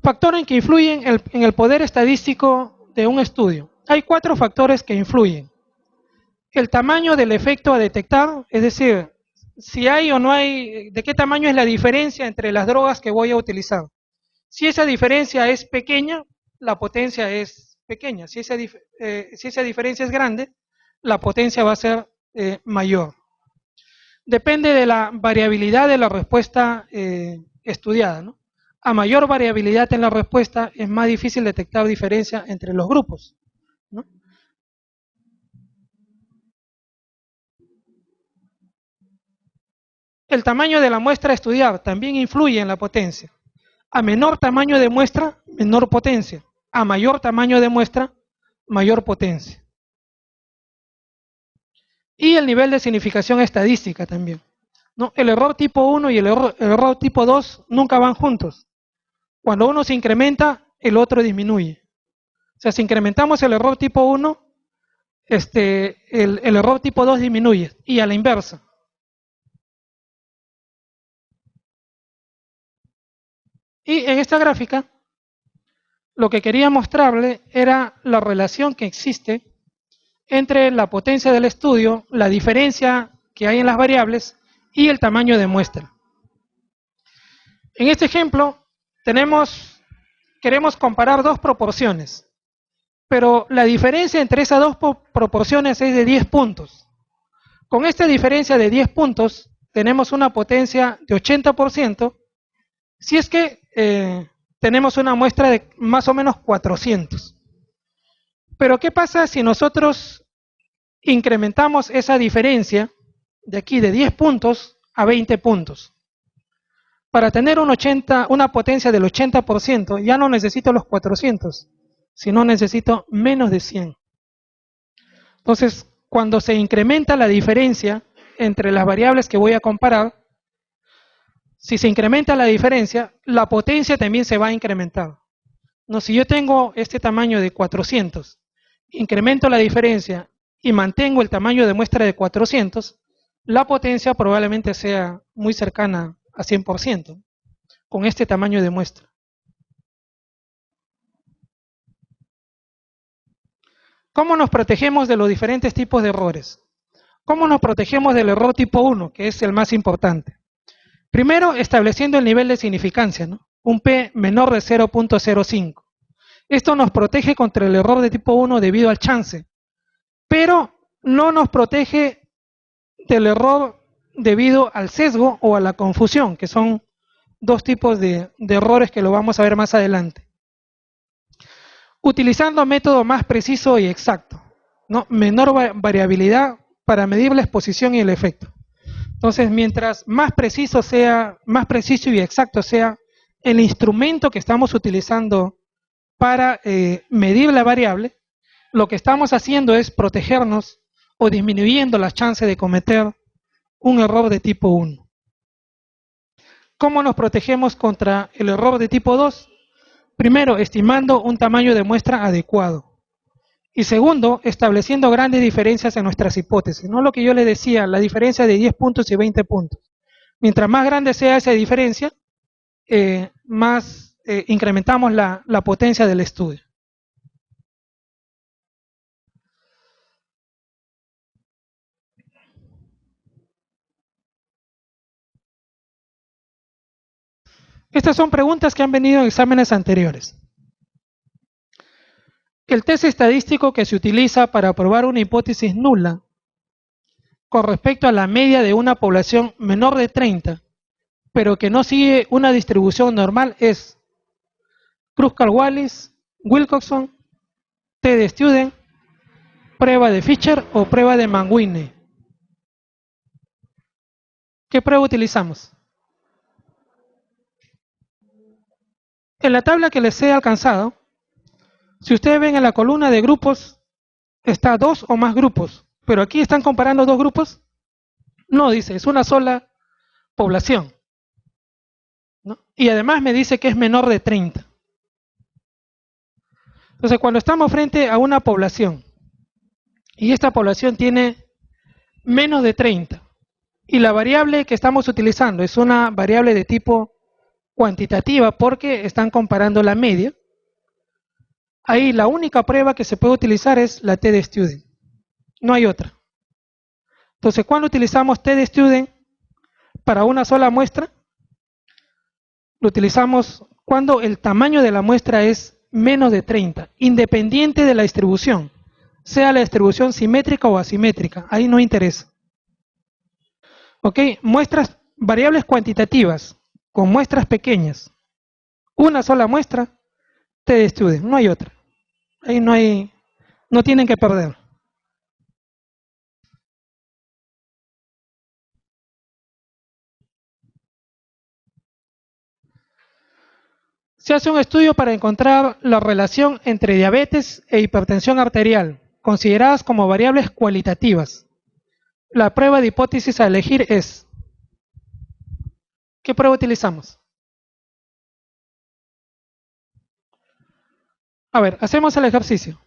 Factores que influyen en el poder estadístico de un estudio. Hay 4 factores que influyen. El tamaño del efecto a detectar, es decir, si hay o no hay, de qué tamaño es la diferencia entre las drogas que voy a utilizar. Si esa diferencia es pequeña, la potencia es pequeña. Si esa diferencia es grande, la potencia va a ser mayor. Depende de la variabilidad de la respuesta estudiada, ¿no? A mayor variabilidad en la respuesta, es más difícil detectar diferencia entre los grupos, ¿no? El tamaño de la muestra a estudiar también influye en la potencia. A menor tamaño de muestra, menor potencia. A mayor tamaño de muestra, mayor potencia. Y el nivel de significación estadística también, ¿no? El error tipo 1 y el error tipo 2 nunca van juntos. Cuando uno se incrementa, el otro disminuye. O sea, si incrementamos el error tipo 1, el error tipo 2 disminuye. Y a la inversa. Y en esta gráfica, lo que quería mostrarle era la relación que existe entre la potencia del estudio, la diferencia que hay en las variables y el tamaño de muestra. En este ejemplo, queremos comparar dos proporciones, pero la diferencia entre esas dos proporciones es de 10 puntos. Con esta diferencia de 10 puntos, tenemos una potencia de 80%, si es que tenemos una muestra de más o menos 400. Pero ¿qué pasa si nosotros incrementamos esa diferencia de aquí de 10 puntos a 20 puntos? Para tener una potencia del 80%, ya no necesito los 400, sino necesito menos de 100. Entonces, cuando se incrementa la diferencia entre las variables que voy a comparar, si se incrementa la diferencia, la potencia también se va a incrementar. No, si yo tengo este tamaño de 400, incremento la diferencia y mantengo el tamaño de muestra de 400, la potencia probablemente sea muy cercana a 100% con este tamaño de muestra. ¿Cómo nos protegemos de los diferentes tipos de errores? ¿Cómo nos protegemos del error tipo 1, que es el más importante? Primero, estableciendo el nivel de significancia, ¿no? Un P menor de 0.05. Esto nos protege contra el error de tipo 1 debido al chance, pero no nos protege del error debido al sesgo o a la confusión, que son dos tipos de errores que lo vamos a ver más adelante. Utilizando método más preciso y exacto, ¿no? Menor variabilidad para medir la exposición y el efecto. Entonces, mientras más preciso y exacto sea el instrumento que estamos utilizando para medir la variable, lo que estamos haciendo es protegernos o disminuyendo las chances de cometer un error de tipo 1. ¿Cómo nos protegemos contra el error de tipo 2? Primero, estimando un tamaño de muestra adecuado. Y segundo, estableciendo grandes diferencias en nuestras hipótesis. No lo que yo les decía, la diferencia de 10 puntos y 20 puntos. Mientras más grande sea esa diferencia, más incrementamos la potencia del estudio. Estas son preguntas que han venido en exámenes anteriores. El test estadístico que se utiliza para probar una hipótesis nula con respecto a la media de una población menor de 30, pero que no sigue una distribución normal es Kruskal-Wallis, Wilcoxon, T de Student, prueba de Fisher o prueba de Manguine. ¿Qué prueba utilizamos? En la tabla que les he alcanzado, si ustedes ven en la columna de grupos, está 2 o más grupos, pero aquí están comparando 2 grupos. No, dice, es una sola población, ¿no? Y además me dice que es menor de 30. Entonces, cuando estamos frente a una población y esta población tiene menos de 30 y la variable que estamos utilizando es una variable de tipo cuantitativa porque están comparando la media. Ahí la única prueba que se puede utilizar es la t-de-student. No hay otra. Entonces, ¿cuándo utilizamos t-de-student para una sola muestra? Lo utilizamos cuando el tamaño de la muestra es menos de 30, independiente de la distribución, sea la distribución simétrica o asimétrica, ahí no interesa. Ok, muestras, variables cuantitativas con muestras pequeñas, una sola muestra, t-de-student, no hay otra. Ahí no tienen que perder. Se hace un estudio para encontrar la relación entre diabetes e hipertensión arterial, consideradas como variables cualitativas. La prueba de hipótesis a elegir es... ¿Qué prueba utilizamos? A ver, hacemos el ejercicio.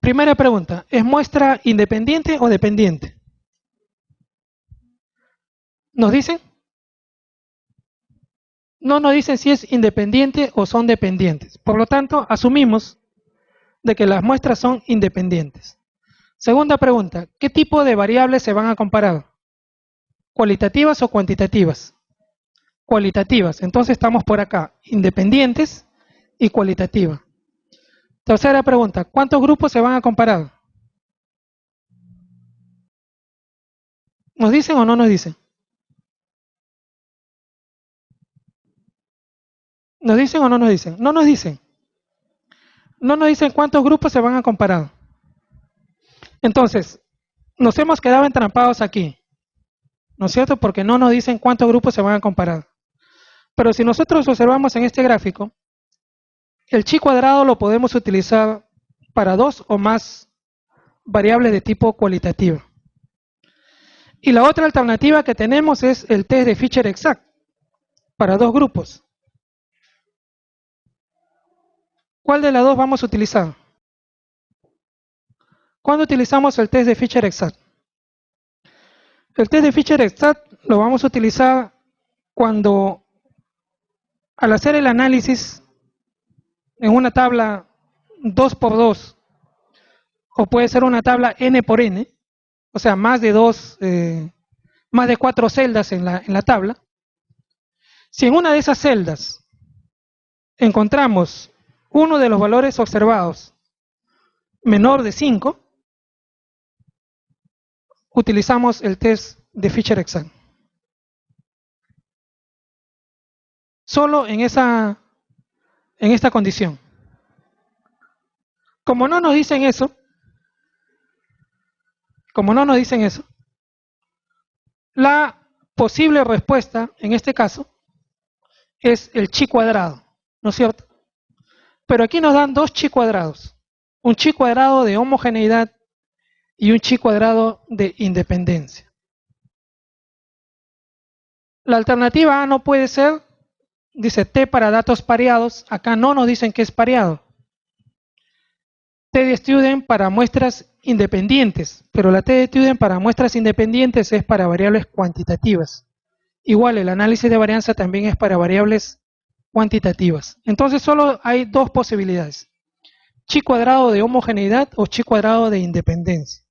Primera pregunta, ¿es muestra independiente o dependiente? ¿Nos dicen? No nos dicen si es independiente o son dependientes. Por lo tanto, asumimos de que las muestras son independientes. Segunda pregunta, ¿qué tipo de variables se van a comparar? ¿Cualitativas o cuantitativas? Cualitativas. Entonces estamos por acá, independientes y cualitativa. Tercera pregunta, ¿cuántos grupos se van a comparar? ¿Nos dicen o no nos dicen? ¿Nos dicen o no nos dicen? No nos dicen. No nos dicen cuántos grupos se van a comparar. Entonces, nos hemos quedado entrampados aquí, ¿no es cierto? Porque no nos dicen cuántos grupos se van a comparar. Pero si nosotros observamos en este gráfico, el chi cuadrado lo podemos utilizar para dos o más variables de tipo cualitativo. Y la otra alternativa que tenemos es el test de Fisher exact para dos grupos. ¿Cuál de las dos vamos a utilizar? ¿Cuándo utilizamos el test de Fisher exact? El test de Fisher exact lo vamos a utilizar cuando, al hacer el análisis en una tabla 2 por 2, o puede ser una tabla n por n, o sea, más de 4 celdas en la tabla. Si en una de esas celdas encontramos uno de los valores observados menor de 5, utilizamos el test de Fisher exact. Solo en esta condición. Como no nos dicen eso, la posible respuesta en este caso es el chi cuadrado, ¿no es cierto? Pero aquí nos dan dos chi cuadrados, un chi cuadrado de homogeneidad y un chi cuadrado de independencia. La alternativa A no puede ser, dice T para datos pareados, acá no nos dicen que es pareado. T-de-student para muestras independientes, pero la T-de-student para muestras independientes es para variables cuantitativas. Igual, el análisis de varianza también es para variables cuantitativas. Entonces solo hay dos posibilidades, chi cuadrado de homogeneidad o chi cuadrado de independencia.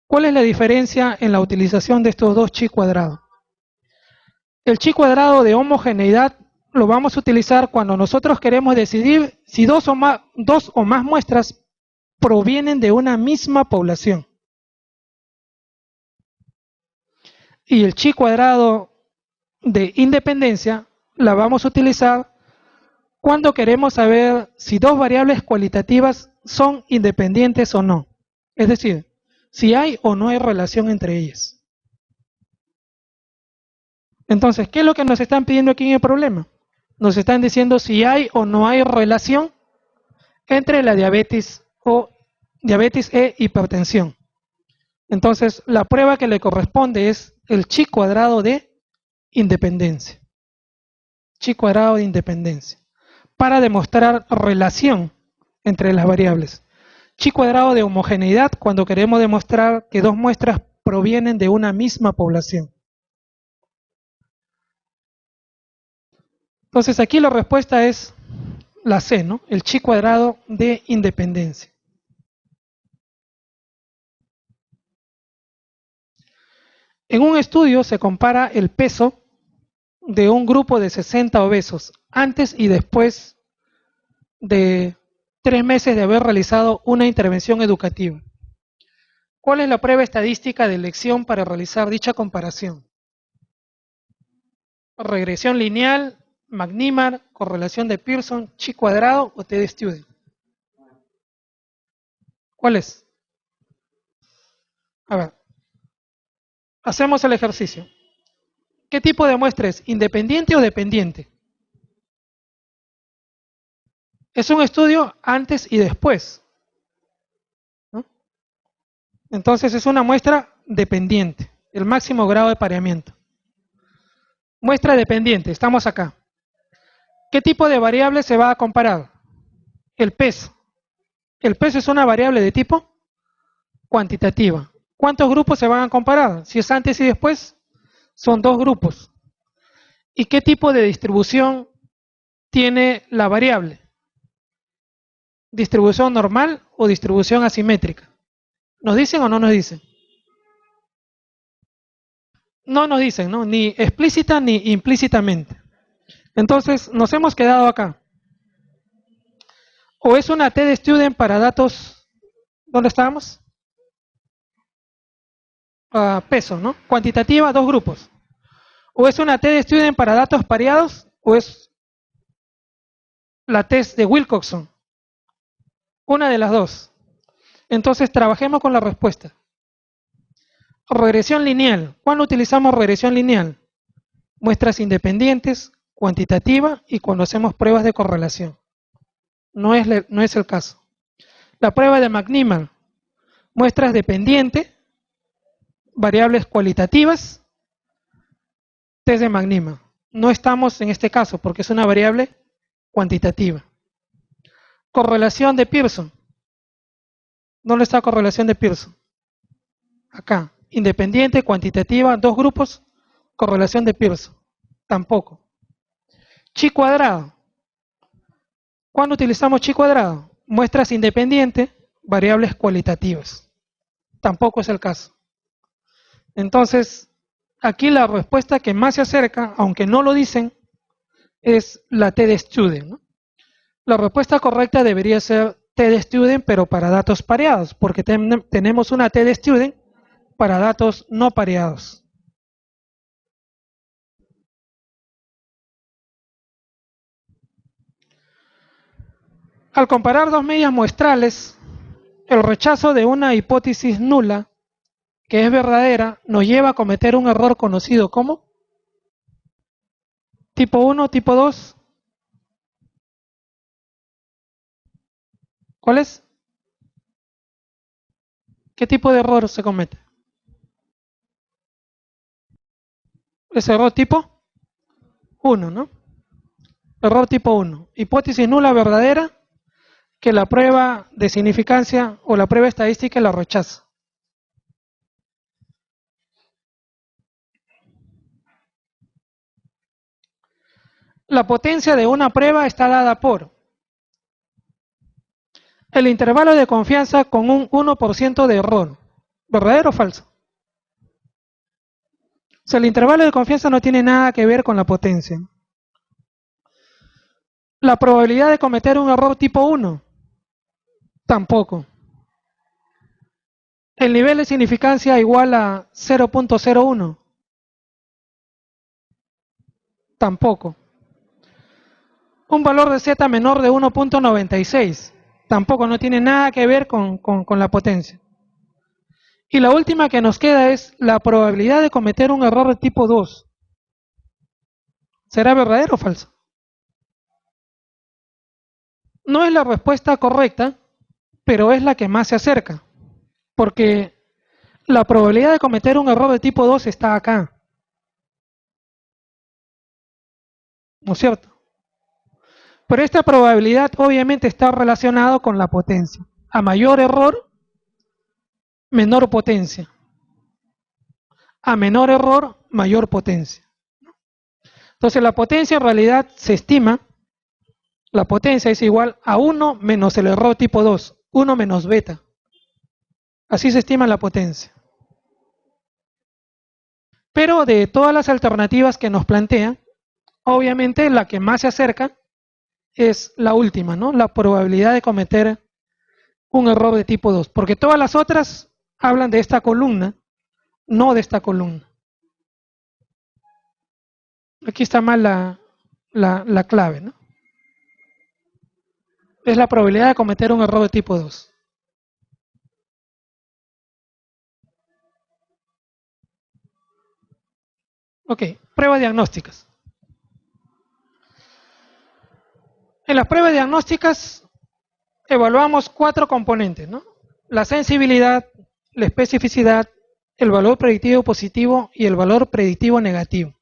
¿Cuál es la diferencia en la utilización de estos dos chi cuadrados? El chi cuadrado de homogeneidad lo vamos a utilizar cuando nosotros queremos decidir si dos o más muestras provienen de una misma población. Y el chi cuadrado de independencia la vamos a utilizar cuando queremos saber si dos variables cualitativas son independientes o no. Es decir, si hay o no hay relación entre ellas. Entonces, ¿qué es lo que nos están pidiendo aquí en el problema? Nos están diciendo si hay o no hay relación entre la diabetes e hipertensión. Entonces, la prueba que le corresponde es el chi cuadrado de independencia. Chi cuadrado de independencia. Para demostrar relación entre las variables. Chi cuadrado de homogeneidad cuando queremos demostrar que dos muestras provienen de una misma población. Entonces aquí la respuesta es la C, ¿no? El chi cuadrado de independencia. En un estudio se compara el peso de un grupo de 60 obesos antes y después de 3 meses de haber realizado una intervención educativa. ¿Cuál es la prueba estadística de elección para realizar dicha comparación? Regresión lineal, McNemar, correlación de Pearson, chi cuadrado o T-de-Student. ¿Cuál es? A ver, hacemos el ejercicio. ¿Qué tipo de muestra es? ¿Independiente o dependiente? Es un estudio antes y después, ¿no? Entonces es una muestra dependiente, el máximo grado de pareamiento. Muestra dependiente, estamos acá. ¿Qué tipo de variable se va a comparar? El peso. El peso es una variable de tipo cuantitativa. ¿Cuántos grupos se van a comparar? Si es antes y después, son 2 grupos. ¿Y qué tipo de distribución tiene la variable? ¿Distribución normal o distribución asimétrica? ¿Nos dicen o no nos dicen? No nos dicen, ¿no? Ni explícita ni implícitamente. Entonces, nos hemos quedado acá. O es una T-de-Student para datos, ¿dónde estábamos? Peso, ¿no? Cuantitativa, 2 grupos. O es una T-de-Student para datos pareados, o es la test de Wilcoxon. Una de las dos. Entonces, trabajemos con la respuesta. Regresión lineal. ¿Cuándo utilizamos regresión lineal? Muestras independientes, cuantitativa y cuando hacemos pruebas de correlación. No es el caso. La prueba de McNemar. Muestras dependientes, variables cualitativas, test de McNemar. No estamos en este caso porque es una variable cuantitativa. Correlación de Pearson. ¿Dónde está correlación de Pearson? Acá. Independiente, cuantitativa, 2 grupos, correlación de Pearson. Tampoco. Chi cuadrado. ¿Cuándo utilizamos chi cuadrado? Muestras independientes, variables cualitativas. Tampoco es el caso. Entonces, aquí la respuesta que más se acerca, aunque no lo dicen, es la T-de-Student, ¿no? La respuesta correcta debería ser T-de-Student, pero para datos pareados, porque tenemos una T-de-Student para datos no pareados. Al comparar 2 medias muestrales, el rechazo de una hipótesis nula, que es verdadera, nos lleva a cometer un error conocido como tipo 1, tipo 2. ¿Cuál es? ¿Qué tipo de error se comete? Es error tipo 1, ¿no? Error tipo 1. Hipótesis nula verdadera que la prueba de significancia o la prueba estadística la rechaza. La potencia de una prueba está dada por el intervalo de confianza con un 1% de error. ¿Verdadero o falso? O sea, el intervalo de confianza no tiene nada que ver con la potencia. La probabilidad de cometer un error tipo 1, tampoco. El nivel de significancia igual a 0.01, tampoco. Un valor de z menor de 1.96, tampoco, no tiene nada que ver con la potencia. Y la última que nos queda es la probabilidad de cometer un error de tipo 2. ¿Será verdadero o falso? No es la respuesta correcta, pero es la que más se acerca, porque la probabilidad de cometer un error de tipo 2 está acá, ¿no es cierto? Pero esta probabilidad obviamente está relacionada con la potencia. A mayor error, menor potencia. A menor error, mayor potencia. Entonces la potencia en realidad se estima, la potencia es igual a 1 menos el error tipo 2, 1 menos beta. Así se estima la potencia. Pero de todas las alternativas que nos plantean, obviamente la que más se acerca es la última, ¿no? La probabilidad de cometer un error de tipo 2, porque todas las otras hablan de esta columna, no de esta columna. Aquí está mal la clave, ¿no? Es la probabilidad de cometer un error de tipo 2. Ok, pruebas diagnósticas. En las pruebas diagnósticas evaluamos 4 componentes, ¿no? La sensibilidad, la especificidad, el valor predictivo positivo y el valor predictivo negativo.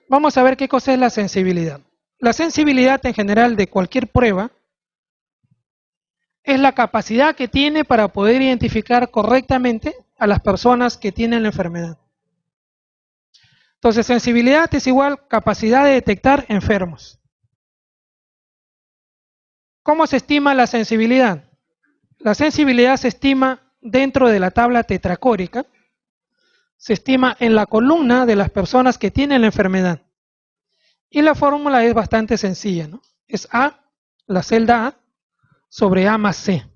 Vamos a ver qué cosa es la sensibilidad. La sensibilidad en general de cualquier prueba es la capacidad que tiene para poder identificar correctamente a las personas que tienen la enfermedad. Entonces, sensibilidad es igual capacidad de detectar enfermos. ¿Cómo se estima la sensibilidad? La sensibilidad se estima dentro de la tabla tetracórica, se estima en la columna de las personas que tienen la enfermedad. Y la fórmula es bastante sencilla, ¿no? Es A, la celda A, sobre A más C.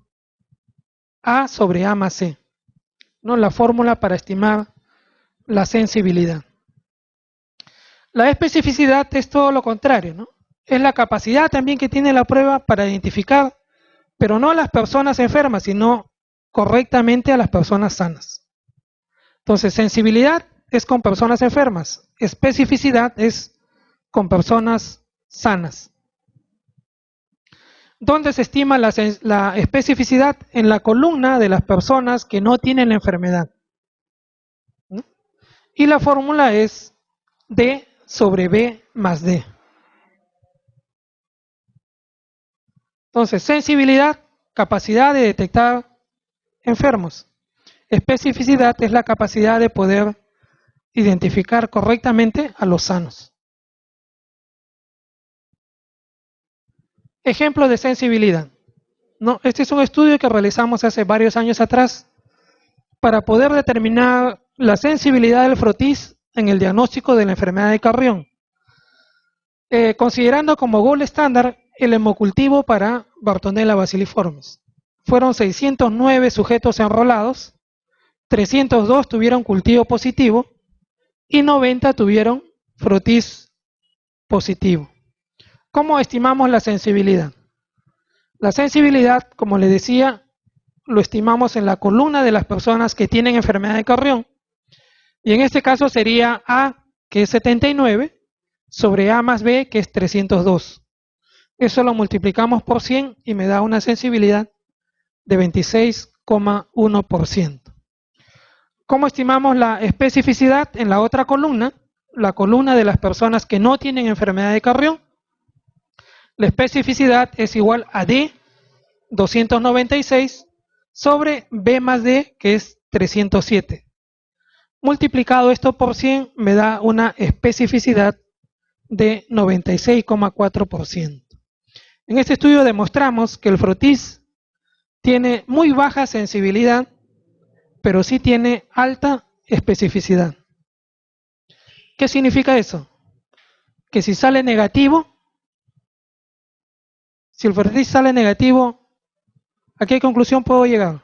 A sobre A más C, ¿no? La fórmula para estimar la sensibilidad. La especificidad es todo lo contrario, ¿no? Es la capacidad también que tiene la prueba para identificar, pero no a las personas enfermas, sino correctamente a las personas sanas. Entonces, sensibilidad es con personas enfermas, especificidad es con personas sanas. ¿Dónde se estima la especificidad? En la columna de las personas que no tienen la enfermedad, ¿no? Y la fórmula es D sobre B más D. Entonces, sensibilidad, capacidad de detectar enfermos. Especificidad es la capacidad de poder identificar correctamente a los sanos. Ejemplo de sensibilidad, ¿no? Este es un estudio que realizamos hace varios años atrás para poder determinar la sensibilidad del frotis en el diagnóstico de la enfermedad de Carrión, considerando como gold estándar el hemocultivo para Bartonella bacilliformes. Fueron 609 sujetos enrolados, 302 tuvieron cultivo positivo y 90 tuvieron frotis positivo. ¿Cómo estimamos la sensibilidad? La sensibilidad, como les decía, lo estimamos en la columna de las personas que tienen enfermedad de Carrión, y en este caso sería A, que es 79, sobre A más B, que es 302. Eso lo multiplicamos por 100 y me da una sensibilidad de 26,1%. ¿Cómo estimamos la especificidad? En la otra columna, la columna de las personas que no tienen enfermedad de Carrión. La especificidad es igual a D, 296, sobre B más D, que es 307. Multiplicado esto por 100 me da una especificidad de 96,4%. En este estudio demostramos que el frotis tiene muy baja sensibilidad, pero sí tiene alta especificidad. ¿Qué significa eso? Que si sale negativo, si el frotis sale negativo, ¿a qué conclusión puedo llegar?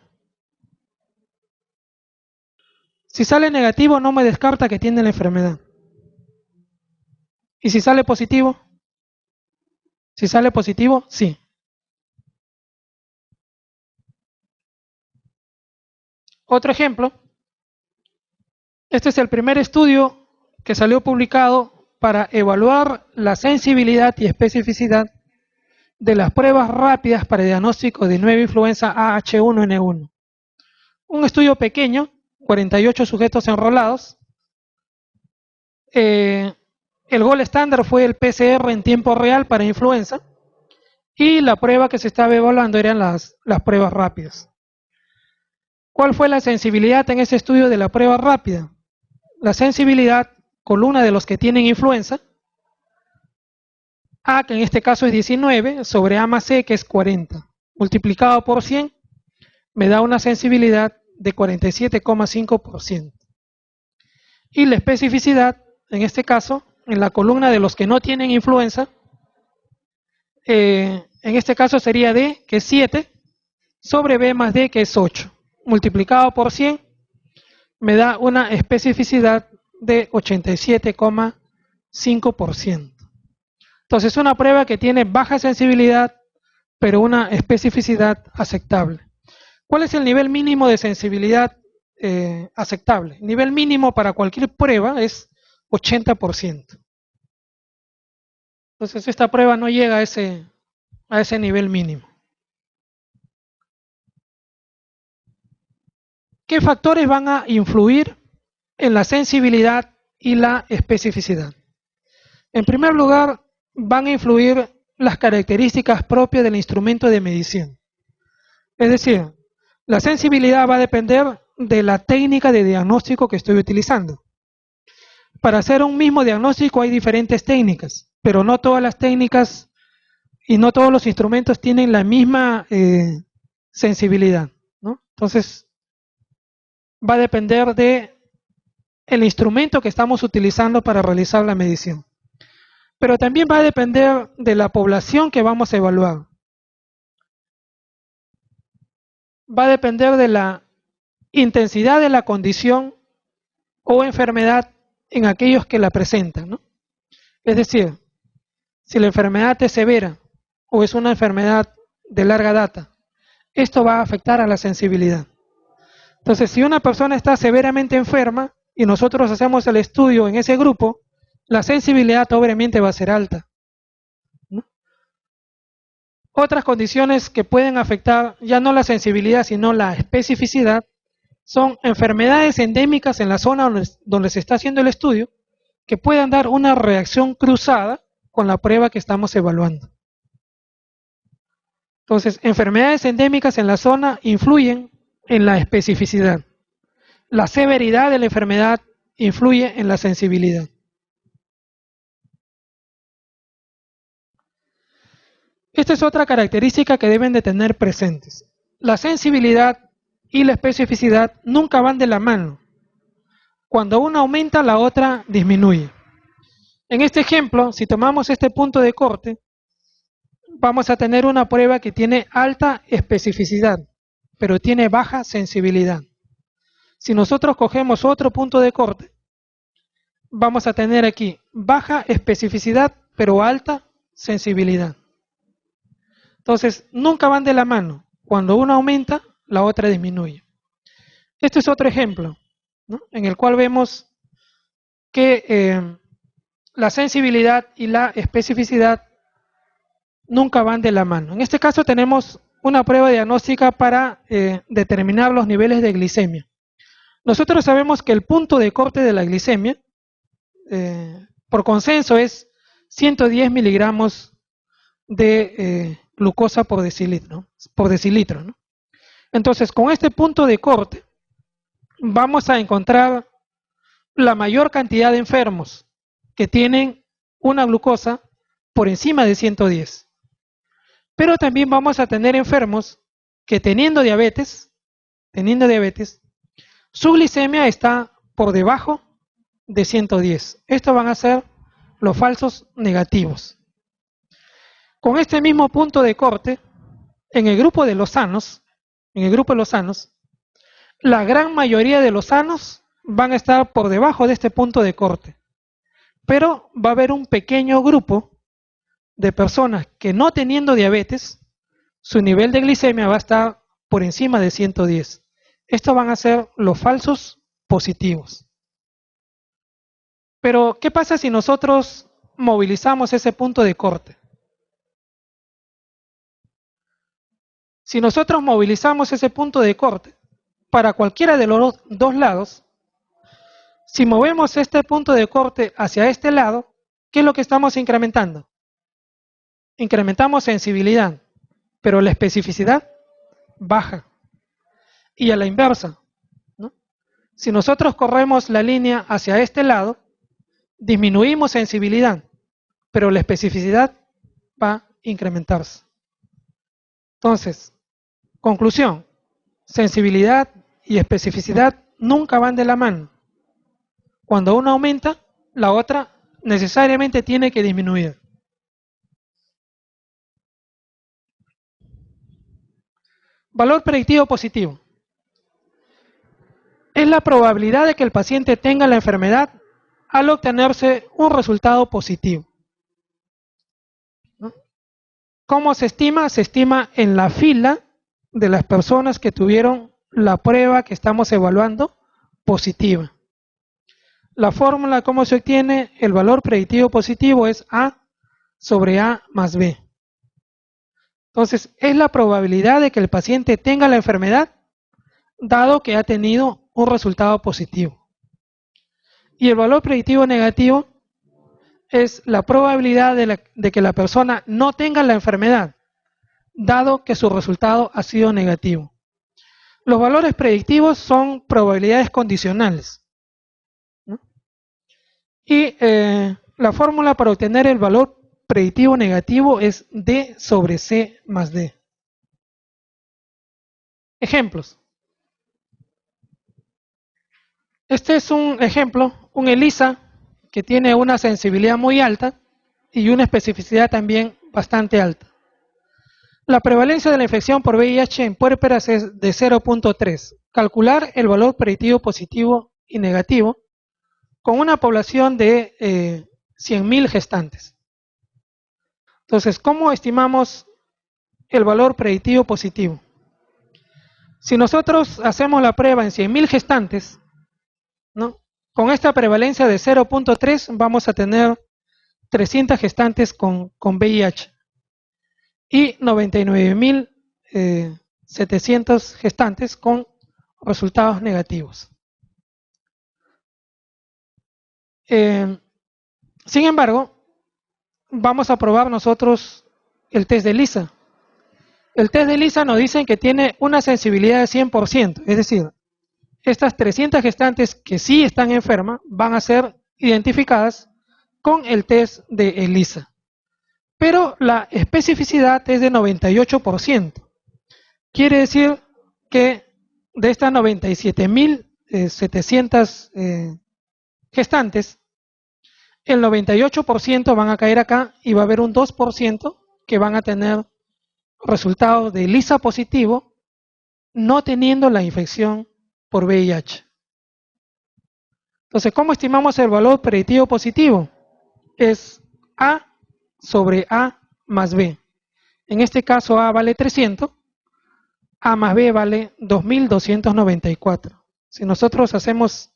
Si sale negativo, no me descarta que tiene la enfermedad. ¿Y si sale positivo? Si sale positivo, sí. Otro ejemplo. Este es el primer estudio que salió publicado para evaluar la sensibilidad y especificidad de las pruebas rápidas para el diagnóstico de nueva influenza AH1N1. Un estudio pequeño, 48 sujetos enrolados. El gold estándar fue el PCR en tiempo real para influenza y la prueba que se estaba evaluando eran las pruebas rápidas. ¿Cuál fue la sensibilidad en ese estudio de la prueba rápida? La sensibilidad columna de los que tienen influenza, A, que en este caso es 19, sobre A más C, que es 40, multiplicado por 100, me da una sensibilidad de 47,5%. Y la especificidad, en este caso, en la columna de los que no tienen influenza, en este caso sería D, que es 7, sobre B más D, que es 8, multiplicado por 100, me da una especificidad de 87,5%. Entonces, una prueba que tiene baja sensibilidad, pero una especificidad aceptable. ¿Cuál es el nivel mínimo de sensibilidad aceptable? El nivel mínimo para cualquier prueba es 80%. Entonces, esta prueba no llega a ese nivel mínimo. ¿Qué factores van a influir en la sensibilidad y la especificidad? En primer lugar, van a influir las características propias del instrumento de medición. Es decir, la sensibilidad va a depender de la técnica de diagnóstico que estoy utilizando. Para hacer un mismo diagnóstico hay diferentes técnicas, pero no todas las técnicas y no todos los instrumentos tienen la misma sensibilidad, ¿no? Entonces, va a depender de el instrumento que estamos utilizando para realizar la medición. Pero también va a depender de la población que vamos a evaluar. Va a depender de la intensidad de la condición o enfermedad en aquellos que la presentan, ¿no? Es decir, si la enfermedad es severa o es una enfermedad de larga data, esto va a afectar a la sensibilidad. Entonces, si una persona está severamente enferma y nosotros hacemos el estudio en ese grupo, la sensibilidad obviamente va a ser alta, ¿no? Otras condiciones que pueden afectar ya no la sensibilidad, sino la especificidad, son enfermedades endémicas en la zona donde se está haciendo el estudio, que puedan dar una reacción cruzada con la prueba que estamos evaluando. Entonces, enfermedades endémicas en la zona influyen en la especificidad. La severidad de la enfermedad influye en la sensibilidad. Esta es otra característica que deben de tener presentes. La sensibilidad y la especificidad nunca van de la mano. Cuando una aumenta, la otra disminuye. En este ejemplo, si tomamos este punto de corte, vamos a tener una prueba que tiene alta especificidad, pero tiene baja sensibilidad. Si nosotros cogemos otro punto de corte, vamos a tener aquí baja especificidad, pero alta sensibilidad. Entonces, nunca van de la mano. Cuando una aumenta, la otra disminuye. Este es otro ejemplo, ¿no?, en el cual vemos que la sensibilidad y la especificidad nunca van de la mano. En este caso tenemos una prueba diagnóstica para determinar los niveles de glicemia. Nosotros sabemos que el punto de corte de la glicemia, por consenso, es 110 miligramos de glucosa por decilitro, ¿no? Entonces, con este punto de corte vamos a encontrar la mayor cantidad de enfermos que tienen una glucosa por encima de 110. Pero también vamos a tener enfermos que teniendo diabetes, su glicemia está por debajo de 110. Estos van a ser los falsos negativos. Con este mismo punto de corte, en el grupo de los sanos, la gran mayoría de los sanos van a estar por debajo de este punto de corte. Pero va a haber un pequeño grupo de personas que, no teniendo diabetes, su nivel de glicemia va a estar por encima de 110. Estos van a ser los falsos positivos. Pero, ¿qué pasa si nosotros movilizamos ese punto de corte? Si nosotros movilizamos ese punto de corte para cualquiera de los dos lados, si movemos este punto de corte hacia este lado, ¿qué es lo que estamos incrementando? Incrementamos sensibilidad, pero la especificidad baja. Y a la inversa, ¿no? Si nosotros corremos la línea hacia este lado, disminuimos sensibilidad, pero la especificidad va a incrementarse. Entonces, conclusión, sensibilidad y especificidad nunca van de la mano. Cuando una aumenta, la otra necesariamente tiene que disminuir. Valor predictivo positivo. Es la probabilidad de que el paciente tenga la enfermedad al obtenerse un resultado positivo. ¿No? ¿Cómo se estima? Se estima en la fila de las personas que tuvieron la prueba que estamos evaluando positiva. La fórmula, ¿cómo se obtiene? El valor predictivo positivo es A sobre A más B. Entonces, es la probabilidad de que el paciente tenga la enfermedad dado que ha tenido un resultado positivo. Y el valor predictivo negativo es la probabilidad de que la persona no tenga la enfermedad, dado que su resultado ha sido negativo. Los valores predictivos son probabilidades condicionales, ¿no? Y la fórmula para obtener el valor predictivo negativo es D sobre C más D. Ejemplos. Este es un ejemplo, un ELISA que tiene una sensibilidad muy alta y una especificidad también bastante alta. La prevalencia de la infección por VIH en puérperas es de 0.3. Calcular el valor predictivo positivo y negativo con una población de 100.000 gestantes. Entonces, ¿cómo estimamos el valor predictivo positivo? Si nosotros hacemos la prueba en 100.000 gestantes, ¿no? Con esta prevalencia de 0.3 vamos a tener 300 gestantes con VIH y 99.700 gestantes con resultados negativos. Sin embargo, vamos a probar nosotros el test de ELISA. El test de ELISA nos dice que tiene una sensibilidad de 100%, es decir, estas 300 gestantes que sí están enfermas van a ser identificadas con el test de ELISA. Pero la especificidad es de 98%. Quiere decir que de estas 97.700 gestantes, el 98% van a caer acá y va a haber un 2% que van a tener resultados de ELISA positivo no teniendo la infección por VIH. Entonces, ¿cómo estimamos el valor predictivo positivo? Es A sobre A más B. En este caso A vale 300, A más B vale 2.294. Si nosotros hacemos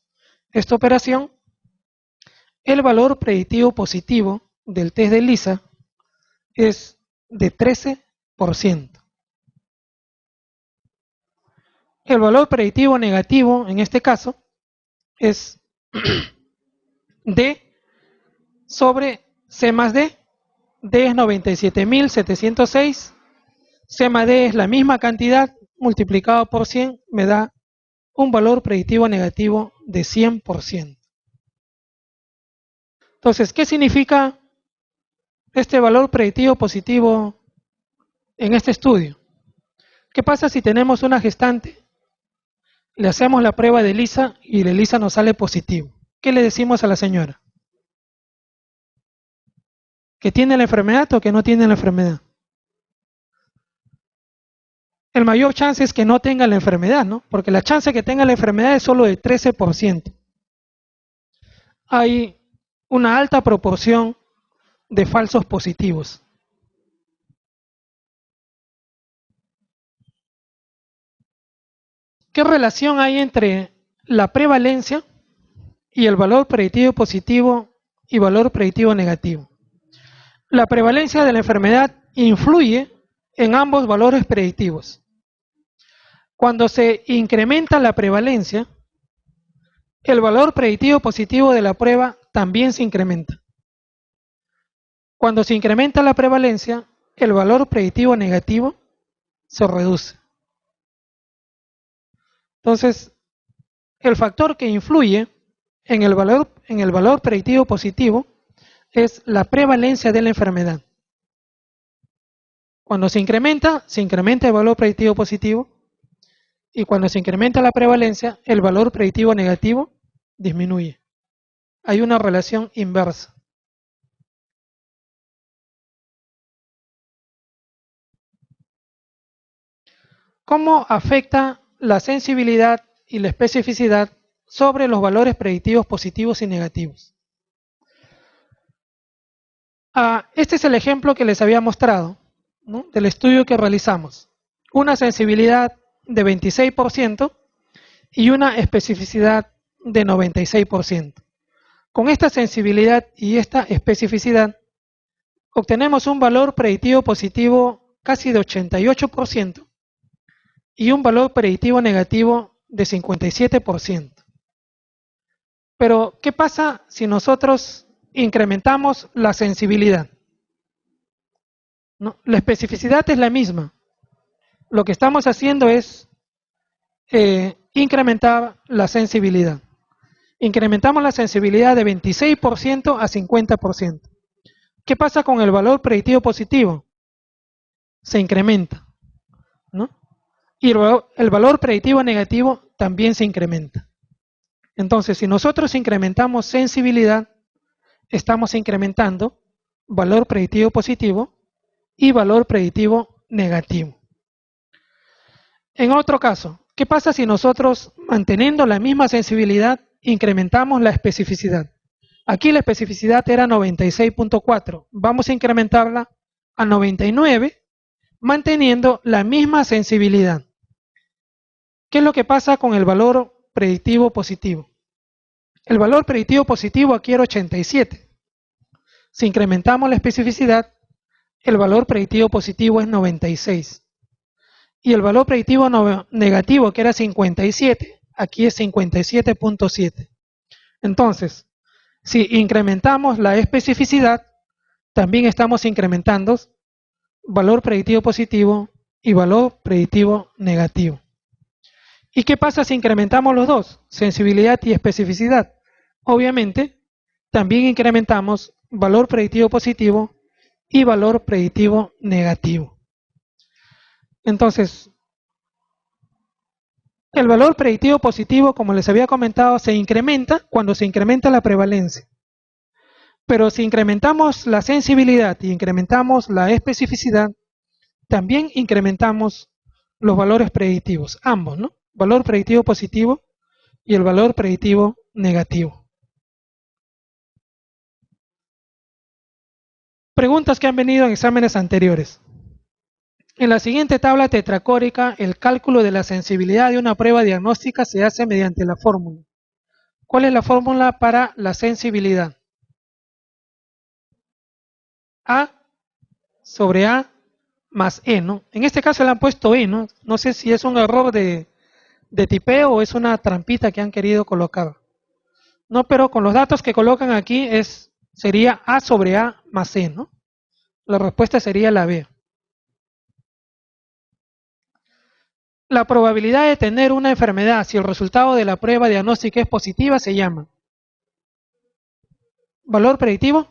esta operación, el valor predictivo positivo del test de ELISA es de 13%. El valor predictivo negativo, en este caso, es D sobre C más D. D es 97.706. C más D es la misma cantidad multiplicado por 100, me da un valor predictivo negativo de 100%. Entonces, ¿qué significa este valor predictivo positivo en este estudio? ¿Qué pasa si tenemos una gestante? Le hacemos la prueba de ELISA y el ELISA nos sale positivo. ¿Qué le decimos a la señora? ¿Que tiene la enfermedad o que no tiene la enfermedad? El mayor chance es que no tenga la enfermedad, ¿no? Porque la chance de que tenga la enfermedad es solo de 13%. Hay una alta proporción de falsos positivos. ¿Qué relación hay entre la prevalencia y el valor predictivo positivo y valor predictivo negativo? La prevalencia de la enfermedad influye en ambos valores predictivos. Cuando se incrementa la prevalencia, el valor predictivo positivo de la prueba también se incrementa. Cuando se incrementa la prevalencia, el valor predictivo negativo se reduce. Entonces, el factor que influye en el valor en el valor predictivo positivo es la prevalencia de la enfermedad. Cuando se incrementa el valor predictivo positivo, y cuando se incrementa la prevalencia, el valor predictivo negativo disminuye. Hay una relación inversa. ¿Cómo afecta la sensibilidad y la especificidad sobre los valores predictivos positivos y negativos? Este es el ejemplo que les había mostrado, ¿no?, del estudio que realizamos. Una sensibilidad de 26% y una especificidad de 96%. Con esta sensibilidad y esta especificidad obtenemos un valor predictivo positivo casi de 88% y un valor predictivo negativo de 57%. Pero, ¿qué pasa si nosotros incrementamos la sensibilidad? ¿No? La especificidad es la misma. Lo que estamos haciendo es incrementar la sensibilidad. Incrementamos la sensibilidad de 26% a 50%. ¿Qué pasa con el valor predictivo positivo? Se incrementa, ¿no? Y el valor predictivo negativo también se incrementa. Entonces, si nosotros incrementamos sensibilidad, estamos incrementando valor predictivo positivo y valor predictivo negativo. En otro caso, ¿qué pasa si nosotros, manteniendo la misma sensibilidad, incrementamos la especificidad? Aquí la especificidad era 96.4. Vamos a incrementarla a 99, manteniendo la misma sensibilidad. ¿Qué es lo que pasa con el valor predictivo positivo? El valor predictivo positivo aquí era 87. Si incrementamos la especificidad, el valor predictivo positivo es 96. Y el valor predictivo negativo, que era 57, aquí es 57.7. Entonces, si incrementamos la especificidad, también estamos incrementando valor predictivo positivo y valor predictivo negativo. ¿Y qué pasa si incrementamos los dos, sensibilidad y especificidad? Obviamente, también incrementamos valor predictivo positivo y valor predictivo negativo. Entonces, el valor predictivo positivo, como les había comentado, se incrementa cuando se incrementa la prevalencia. Pero si incrementamos la sensibilidad y incrementamos la especificidad, también incrementamos los valores predictivos, ambos, ¿no? Valor predictivo positivo y el valor predictivo negativo. Preguntas que han venido en exámenes anteriores. En la siguiente tabla tetracórica, el cálculo de la sensibilidad de una prueba diagnóstica se hace mediante la fórmula. ¿Cuál es la fórmula para la sensibilidad? A sobre A más E, ¿no? En este caso le han puesto E, ¿no? No sé si es un error de tipeo o es una trampita que han querido colocar. No, pero con los datos que colocan aquí sería A sobre A más E, ¿no? La respuesta sería la B. La probabilidad de tener una enfermedad si el resultado de la prueba diagnóstica es positiva se llama valor predictivo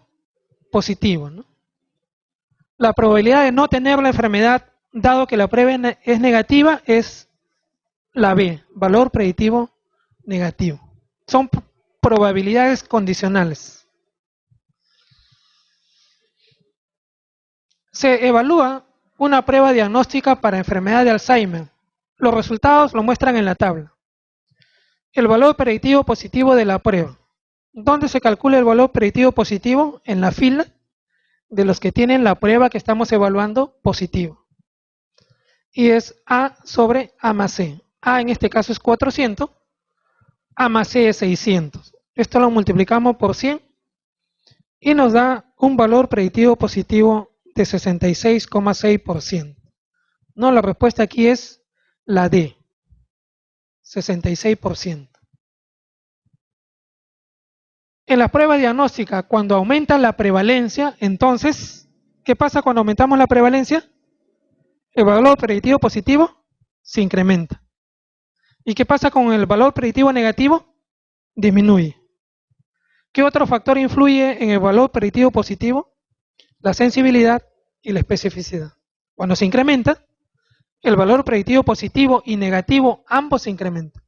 positivo, ¿no? La probabilidad de no tener la enfermedad dado que la prueba es negativa es la B, valor predictivo negativo. Son probabilidades condicionales. Se evalúa una prueba diagnóstica para enfermedad de Alzheimer. Los resultados lo muestran en la tabla. El valor predictivo positivo de la prueba. ¿Dónde se calcula el valor predictivo positivo? En la fila de los que tienen la prueba que estamos evaluando positivo. Y es A sobre A más C. A en este caso es 400, A más C es 600. Esto lo multiplicamos por 100 y nos da un valor predictivo positivo de 66,6%. No, la respuesta aquí es la D, 66%. En la prueba diagnóstica, cuando aumenta la prevalencia, entonces, ¿qué pasa cuando aumentamos la prevalencia? El valor predictivo positivo se incrementa. ¿Y qué pasa con el valor predictivo negativo? Disminuye. ¿Qué otro factor influye en el valor predictivo positivo? La sensibilidad y la especificidad. Cuando se incrementa, el valor predictivo positivo y negativo ambos se incrementan.